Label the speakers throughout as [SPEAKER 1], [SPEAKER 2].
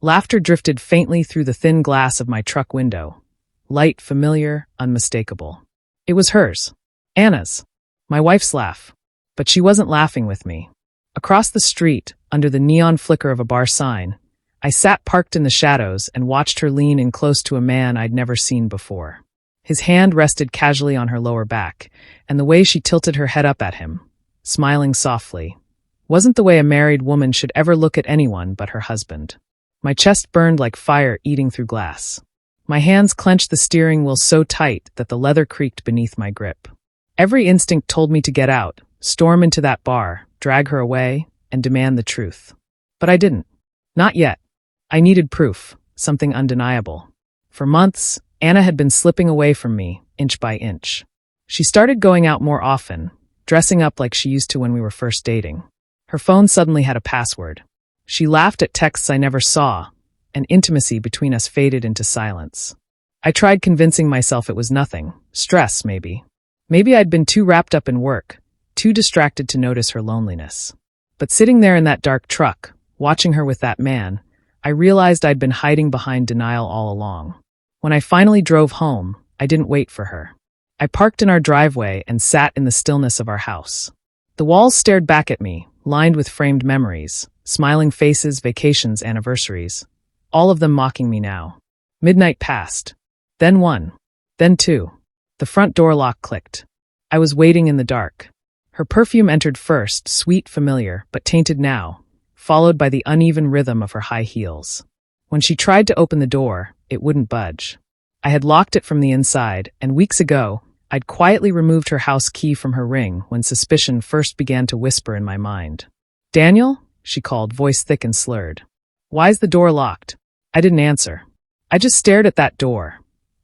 [SPEAKER 1] Laughter drifted faintly through the thin glass of my truck window. Light, familiar, unmistakable. It was hers. Anna's. My wife's laugh. But she wasn't laughing with me. Across the street, under the neon flicker of a bar sign, I sat parked in the shadows and watched her lean in close to a man I'd never seen before. His hand rested casually on her lower back, and the way she tilted her head up at him, smiling softly, wasn't the way a married woman should ever look at anyone but her husband. My chest burned like fire eating through glass. My hands clenched the steering wheel so tight that the leather creaked beneath my grip. Every instinct told me to get out, storm into that bar, drag her away, and demand the truth. But I didn't. Not yet. I needed proof, something undeniable. For months, Anna had been slipping away from me, inch by inch. She started going out more often, dressing up like she used to when we were first dating. Her phone suddenly had a password. She laughed at texts I never saw, and intimacy between us faded into silence. I tried convincing myself it was nothing, stress maybe. Maybe I'd been too wrapped up in work, too distracted to notice her loneliness. But sitting there in that dark truck, watching her with that man, I realized I'd been hiding behind denial all along. When I finally drove home, I didn't wait for her. I parked in our driveway and sat in the stillness of our house. The walls stared back at me, lined with framed memories, smiling faces, vacations, anniversaries, all of them mocking me now. Midnight passed. Then one. Then two. The front door lock clicked. I was waiting in the dark. Her perfume entered first, sweet, familiar, but tainted now, followed by the uneven rhythm of her high heels. When she tried to open the door, it wouldn't budge. I had locked it from the inside, and weeks ago, I'd quietly removed her house key from her ring when suspicion first began to whisper in my mind. "Daniel?" she called, voice thick and slurred. "Why's the door locked?" I didn't answer. I just stared at that door,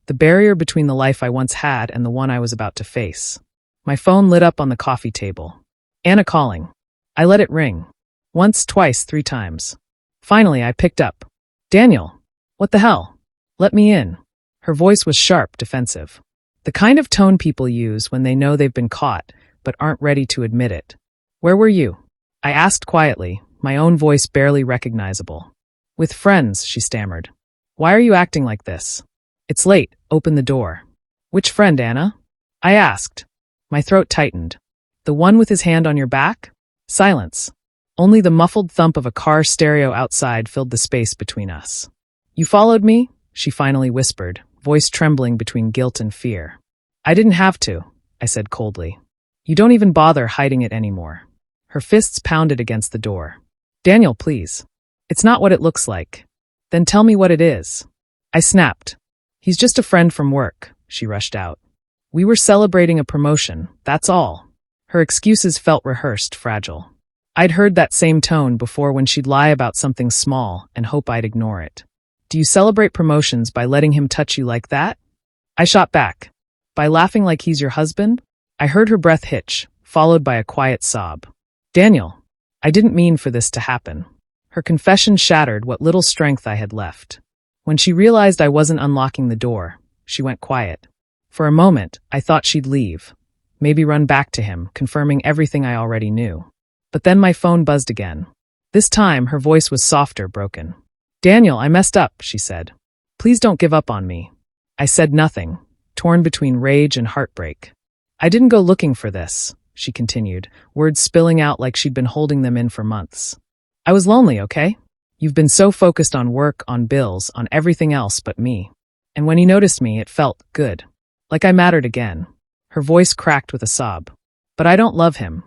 [SPEAKER 1] the barrier between the life I once had and the one I was about to face. My phone lit up on the coffee table. Anna calling. I let it ring. Once, twice, 3 times. Finally, I picked up. "Daniel, what the hell? Let me in." Her voice was sharp, defensive. The kind of tone people use when they know they've been caught, but aren't ready to admit it. "Where were you?" I asked quietly, my own voice barely recognizable. "With friends," she stammered. "Why are you acting like this?" "It's late. Open the door." "Which friend, Anna?" I asked. My throat tightened. "The one with his hand on your back?" Silence. Only the muffled thump of a car stereo outside filled the space between us. "You followed me?" she finally whispered, voice trembling between guilt and fear. "I didn't have to," I said coldly. "You don't even bother hiding it anymore." Her fists pounded against the door. "Daniel, please. It's not what it looks like." "Then tell me what it is." I snapped. "He's just a friend from work," she rushed out. "We were celebrating a promotion, that's all." Her excuses felt rehearsed, fragile. I'd heard that same tone before when she'd lie about something small and hope I'd ignore it. "Do you celebrate promotions by letting him touch you like that?" I shot back. "By laughing like he's your husband?" I heard her breath hitch, followed by a quiet sob. "Daniel, I didn't mean for this to happen." Her confession shattered what little strength I had left. When she realized I wasn't unlocking the door, she went quiet. For a moment, I thought she'd leave, maybe run back to him, confirming everything I already knew. But then my phone buzzed again. This time, her voice was softer, broken. "Daniel, I messed up," she said. "Please don't give up on me." I said nothing, torn between rage and heartbreak. "I didn't go looking for this," she continued, words spilling out like she'd been holding them in for months. "I was lonely, okay? You've been so focused on work, on bills, on everything else but me. And when you noticed me, it felt good. Like I mattered again." Her voice cracked with a sob. "But I don't love him.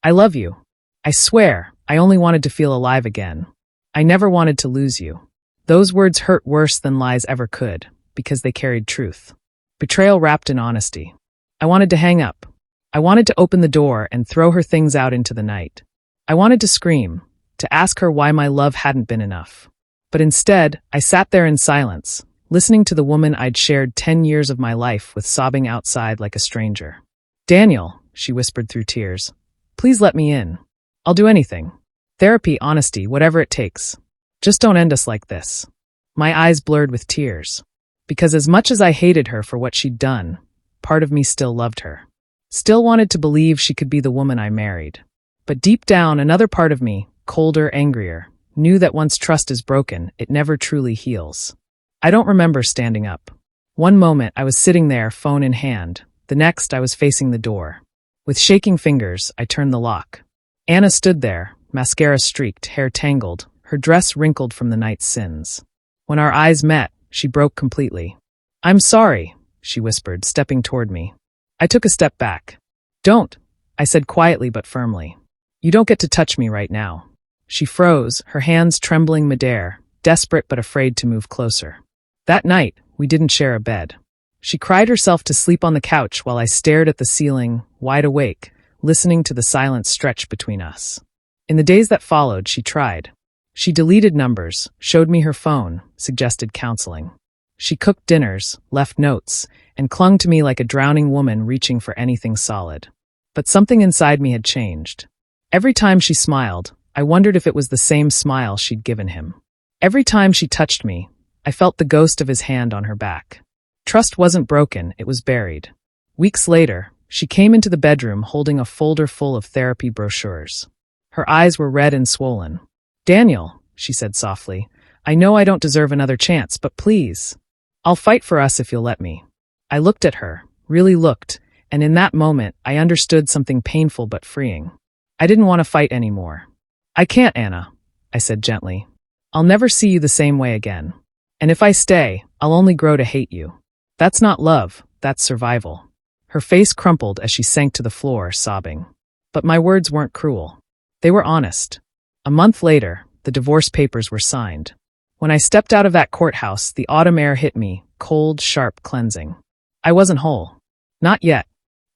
[SPEAKER 1] I love you. I swear, I only wanted to feel alive again. I never wanted to lose you." Those words hurt worse than lies ever could, because they carried truth. Betrayal wrapped in honesty. I wanted to hang up. I wanted to open the door and throw her things out into the night. I wanted to scream, to ask her why my love hadn't been enough. But instead, I sat there in silence, listening to the woman I'd shared 10 years of my life with sobbing outside like a stranger. "Daniel," she whispered through tears, "please let me in. I'll do anything. Therapy, honesty, whatever it takes. Just don't end us like this." My eyes blurred with tears. Because as much as I hated her for what she'd done, part of me still loved her. Still wanted to believe she could be the woman I married. But deep down, another part of me, colder, angrier, knew that once trust is broken, it never truly heals. I don't remember standing up. One moment I was sitting there, phone in hand. The next I was facing the door. With shaking fingers, I turned the lock. Anna stood there, mascara streaked, hair tangled, her dress wrinkled from the night's sins. When our eyes met, she broke completely. "I'm sorry," she whispered, stepping toward me. I took a step back. "Don't," I said quietly but firmly. "You don't get to touch me right now." She froze, her hands trembling midair, desperate but afraid to move closer. That night, we didn't share a bed. She cried herself to sleep on the couch while I stared at the ceiling, wide awake, listening to the silence stretch between us. In the days that followed, she tried. She deleted numbers, showed me her phone, suggested counseling. She cooked dinners, left notes, and clung to me like a drowning woman reaching for anything solid. But something inside me had changed. Every time she smiled, I wondered if it was the same smile she'd given him. Every time she touched me, I felt the ghost of his hand on her back. Trust wasn't broken, it was buried. Weeks later, she came into the bedroom holding a folder full of therapy brochures. Her eyes were red and swollen. "Daniel," she said softly, "I know I don't deserve another chance, but please. I'll fight for us if you'll let me." I looked at her, really looked, and in that moment, I understood something painful but freeing. I didn't want to fight anymore. "I can't, Anna," I said gently. "I'll never see you the same way again. And if I stay, I'll only grow to hate you. That's not love, that's survival." Her face crumpled as she sank to the floor, sobbing. But my words weren't cruel. They were honest. A month later, the divorce papers were signed. When I stepped out of that courthouse, the autumn air hit me, cold, sharp, cleansing. I wasn't whole. Not yet.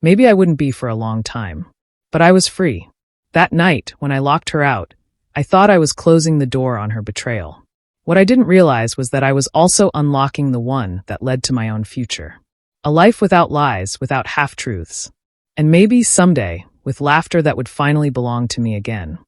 [SPEAKER 1] Maybe I wouldn't be for a long time. But I was free. That night, when I locked her out, I thought I was closing the door on her betrayal. What I didn't realize was that I was also unlocking the one that led to my own future. A life without lies, without half-truths. And maybe someday, with laughter that would finally belong to me again.